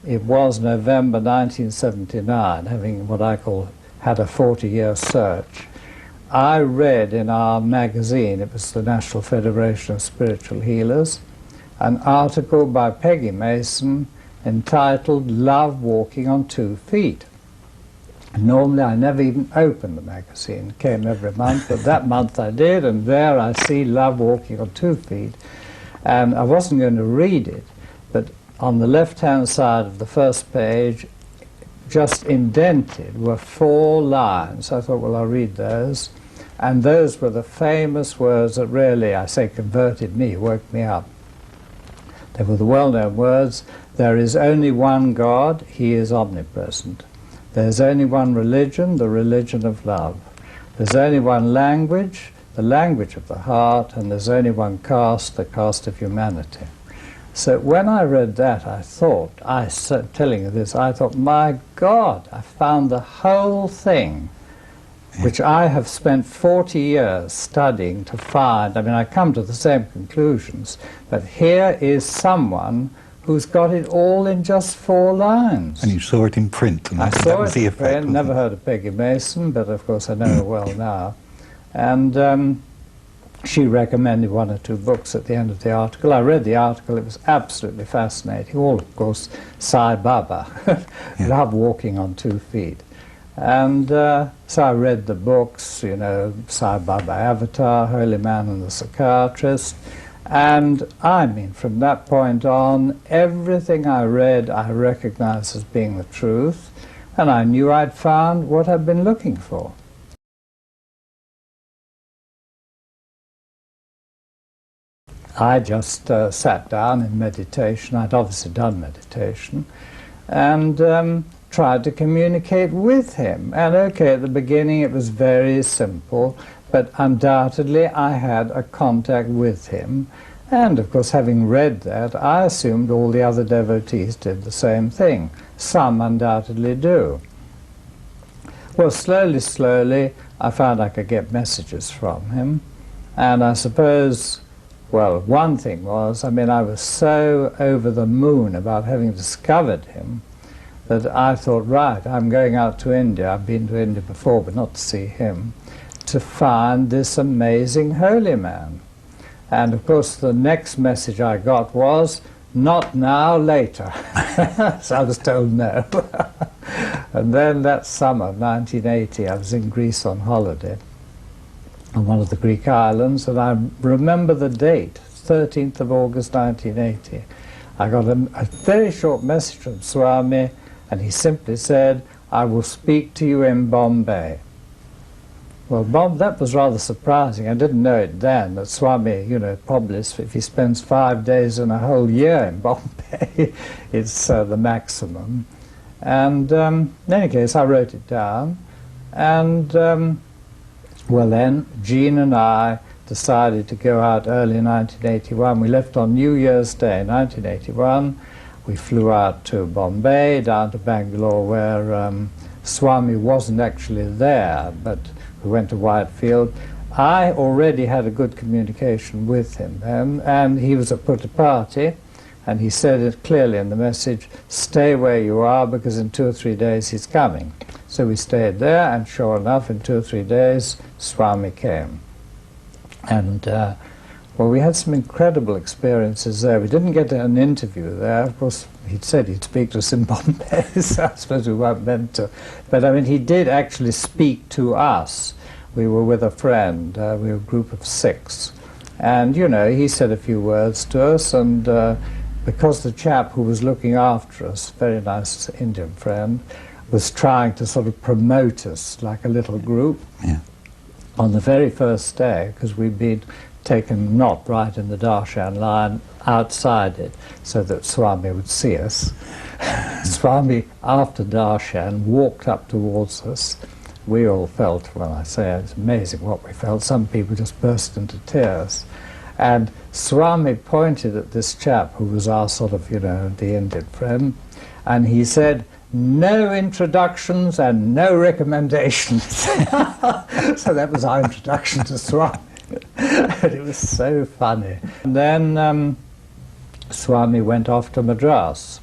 It was November 1979, having what I call had a 40-year search. I read in our magazine, it was the National Federation of Spiritual Healers, an article by Peggy Mason entitled Love Walking on 2 Feet. Normally I never even opened the magazine, it came every month, but that month I did, and there I see Love Walking on 2 Feet. And I wasn't going to read it, but on the left-hand side of the first page, just indented, were 4 lines. I thought, well, I'll read those. And those were the famous words that really, I say, converted me, woke me up. They were the well-known words: there is only one God, He is omnipresent. There's only one religion, the religion of love. There's only one language, the language of the heart, and there's only one caste, the caste of humanity. So when I read that, I thought, telling you this, I thought, my God, I found the whole thing, which I have spent 40 years studying to find. I mean, I come to the same conclusions, but here is someone who's got it all in just 4 lines. And you saw it in print, and I that saw was it the in print, effect. never heard of Peggy Mason, but of course I know her well now. And she recommended 1 or 2 books at the end of the article. I read the article, it was absolutely fascinating. All, of course, Sai Baba, Love Walking on 2 Feet. And so I read the books, you know, Sai Baba Avatar, Holy Man and the Psychiatrist. And I mean, from that point on, everything I read I recognized as being the truth, and I knew I'd found what I'd been looking for. I just sat down in meditation. I'd obviously done meditation, and tried to communicate with him. And okay, at the beginning it was very simple, but undoubtedly I had a contact with him. And of course, having read that, I assumed all the other devotees did the same thing. Some undoubtedly do. Well, slowly, I found I could get messages from him. And I suppose, well, one thing was, I mean, I was so over the moon about having discovered him that I thought, right, I'm going out to India. I've been to India before, but not to see him, to find this amazing holy man. And of course, the next message I got was, not now, later. So I was told no. And then that summer of 1980, I was in Greece on holiday, on one of the Greek islands, and I remember the date, 13th of August 1980. I got a very short message from Swami, and he simply said, I will speak to you in Bombay. Well, that was rather surprising. I didn't know it then, that Swami, you know, probably if he spends 5 days in a whole year in Bombay, it's the maximum. And in any case, I wrote it down. And, well then, Jean and I decided to go out early in 1981. We left on New Year's Day, 1981. We flew out to Bombay, down to Bangalore, where Swami wasn't actually there, but we went to Whitefield. I already had a good communication with him then, and he was at Puttaparthi, and he said it clearly in the message, stay where you are, because in 2 or 3 days he's coming. So we stayed there, and sure enough, in 2 or 3 days, Swami came. And well, we had some incredible experiences there. We didn't get an interview there. Of course, he'd said he'd speak to us in Bombay, so I suppose we weren't meant to. But I mean, he did actually speak to us. We were with a friend. We were a group of 6. And, you know, he said a few words to us, and because the chap who was looking after us, very nice Indian friend, was trying to sort of promote us like a little group, on the very first day, because we'd been taken not right in the darshan line, outside it, so that Swami would see us. Swami, after darshan, walked up towards us. We all felt, when I say it's amazing what we felt, some people just burst into tears. And Swami pointed at this chap who was our sort of, you know, the Indian friend, and he said, no introductions and no recommendations. So that was our introduction to Swami. And it was so funny. And then Swami went off to Madras.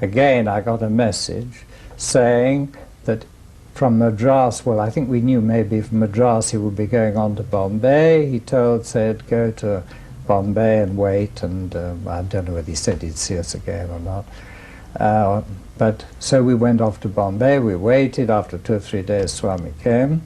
again I got a message saying that from Madras, well, I think we knew maybe from Madras he would be going on to Bombay. He said go to Bombay and wait, and I don't know whether he said he'd see us again or not. But so we went off to Bombay, we waited. After 2 or 3 days Swami came.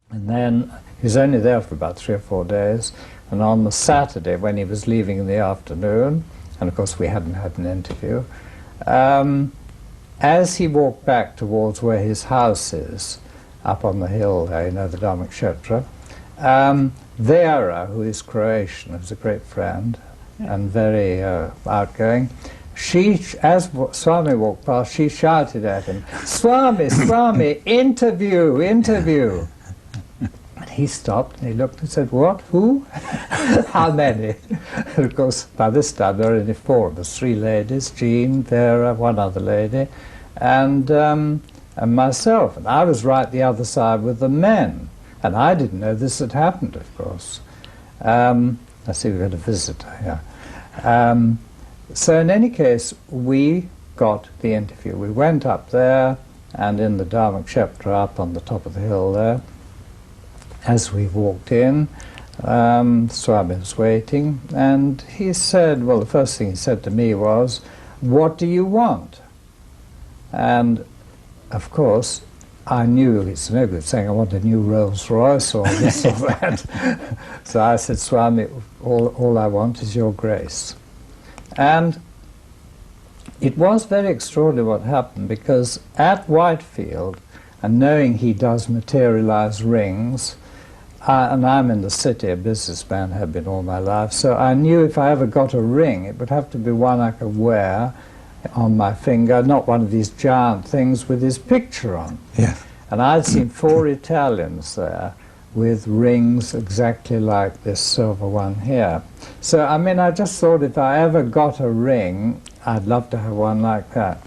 And then he was only there for about 3 or 4 days, and on the Saturday when he was leaving in the afternoon, and of course we hadn't had an interview, as he walked back towards where his house is, up on the hill there, you know, the Dharmakshetra, Vera, who is Croatian, who's a great friend and very outgoing, as Swami walked past, she shouted at him, "Swami, Swami, interview, interview." And he stopped and he looked and said, "What? Who? How many?" And of course, by this time there were only 4 of us, 3 ladies, Jean, Vera, one other lady, and myself. And I was right the other side with the men. And I didn't know this had happened, of course. I see we've got a visitor here. So in any case, we got the interview. We went up there, and in the Dharmakshetra up on the top of the hill there, as we walked in, Swami was waiting, and he said, well, the first thing he said to me was, "What do you want?" And of course, I knew it's no good saying I want a new Rolls Royce or this or that. So I said, "Swami, all I want is your grace." And it was very extraordinary what happened, because at Whitefield, and knowing he does materialize rings, and I'm in the city, a businessman, have been all my life, so I knew if I ever got a ring, it would have to be one I could wear on my finger, not one of these giant things with his picture on. Yeah. And I'd seen 4 Italians there with rings exactly like this silver one here. So, I mean, I just thought if I ever got a ring, I'd love to have one like that.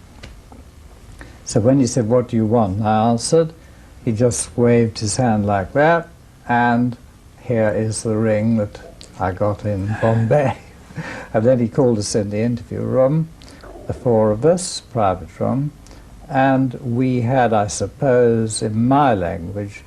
So when he said, "What do you want?" I answered, he just waved his hand like that, and here is the ring that I got in Bombay. And then he called us in the interview room, the 4 of us, private room, and we had, I suppose, in my language,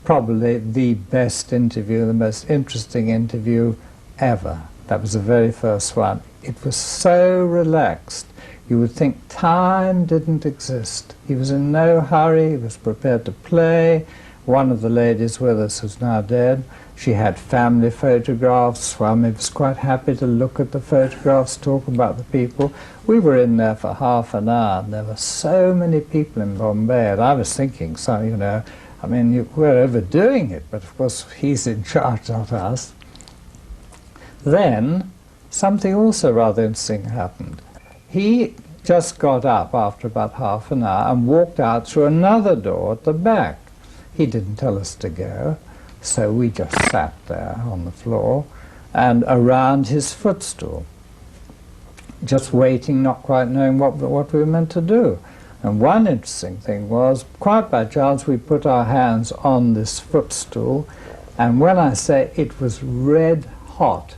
probably the best interview, the most interesting interview ever. That was the very first one. It was so relaxed. You would think time didn't exist. He was in no hurry, he was prepared to play. One of the ladies with us who's now dead, she had family photographs. Swami was quite happy to look at the photographs, talk about the people. We were in there for half an hour, and there were so many people in Bombay, and I was thinking, so, you know, I mean, we're overdoing it, but of course he's in charge, not us. Then, something also rather interesting happened. He just got up after about half an hour and walked out through another door at the back. He didn't tell us to go. So we just sat there on the floor and around his footstool, just waiting, not quite knowing what we were meant to do. And one interesting thing was, quite by chance, we put our hands on this footstool, and when I say it was red hot,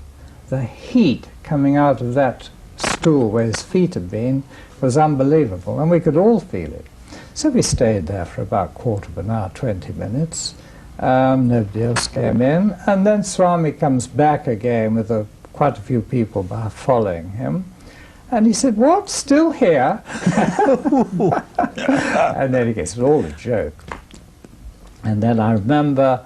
the heat coming out of that stool where his feet had been was unbelievable, and we could all feel it. So we stayed there for about 1/4 of an hour, 20 minutes. Nobody else came in, and then Swami comes back again with quite a few people following him, and he said, "What, still here?" And then he gets all a joke. And then I remember,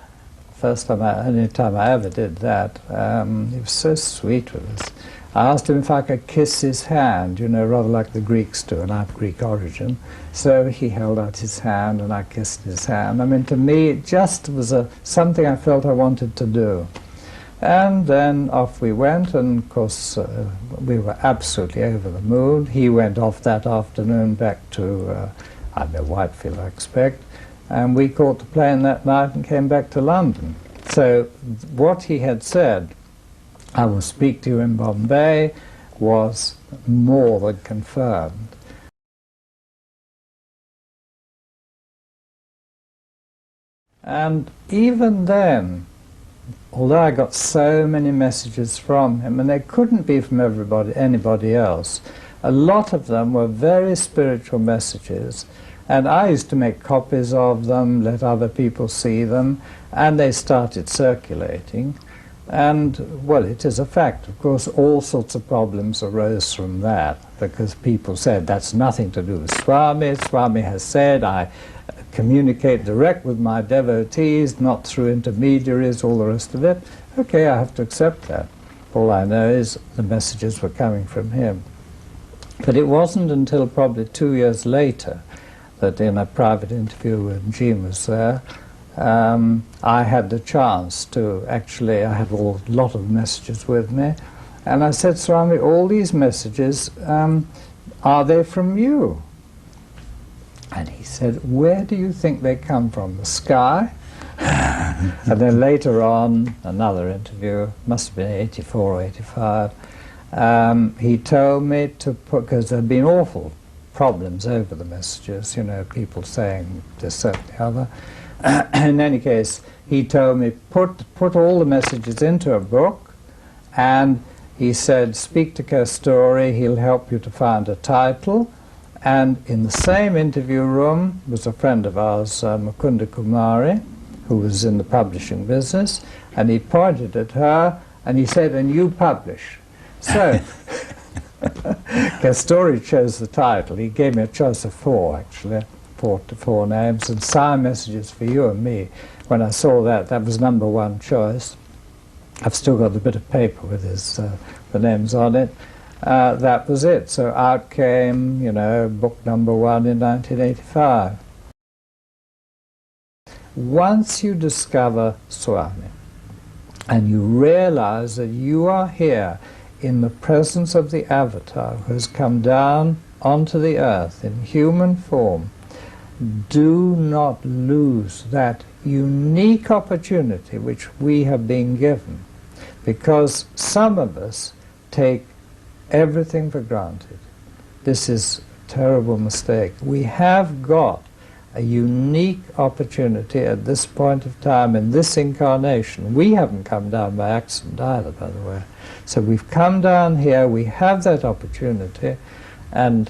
only time I ever did that, he was so sweet with us. I asked him if I could kiss his hand, you know, rather like the Greeks do, and I have Greek origin. So he held out his hand and I kissed his hand. I mean, to me, it just was something I felt I wanted to do. And then off we went, and of course we were absolutely over the moon. He went off that afternoon back to, I don't know, Whitefield, I expect, and we caught the plane that night and came back to London. So what he had said, "I will speak to you in Bombay," was more than confirmed. And even then, although I got so many messages from him, and they couldn't be from anybody else, a lot of them were very spiritual messages, and I used to make copies of them, let other people see them, and they started circulating. And, well, it is a fact. Of course, all sorts of problems arose from that, because people said, that's nothing to do with Swami. Swami has said, I communicate direct with my devotees, not through intermediaries, all the rest of it. Okay, I have to accept that. All I know is the messages were coming from him. But it wasn't until probably 2 years later that in a private interview when Jean was there, I had the chance to actually, I had a lot of messages with me, and I said, Swami, all these messages, are they from you? And he said, where do you think they come from, the sky? And then later on, another interview, must have been 84 or 85, he told me to put, because there had been awful problems over the messages, you know, people saying this, that, the other. In any case, he told me, put all the messages into a book, and he said, speak to Kasturi, he'll help you to find a title. And in the same interview room was a friend of ours, Mukunda Kumari, who was in the publishing business, and he pointed at her, and he said, and you publish. So, Kasturi chose the title. He gave me a choice of 4, actually. 4 names, and sign messages for you and me. When I saw that, that was #1 choice. I've still got a bit of paper with his, the names on it. That was it. So out came, you know, book #1 in 1985. Once you discover Swami, and you realize that you are here in the presence of the avatar who has come down onto the earth in human form, do not lose that unique opportunity which we have been given, because some of us take everything for granted. This is a terrible mistake. We have got a unique opportunity at this point of time in this incarnation. We haven't come down by accident either, by the way. So we've come down here, we have that opportunity, and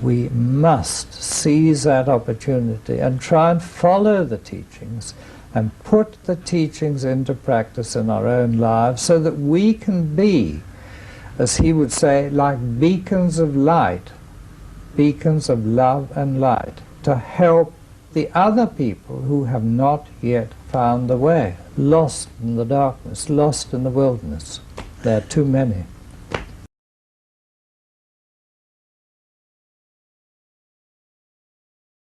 we must seize that opportunity and try and follow the teachings and put the teachings into practice in our own lives so that we can be, as he would say, like beacons of light, beacons of love and light, to help the other people who have not yet found the way, lost in the darkness, lost in the wilderness. There are too many.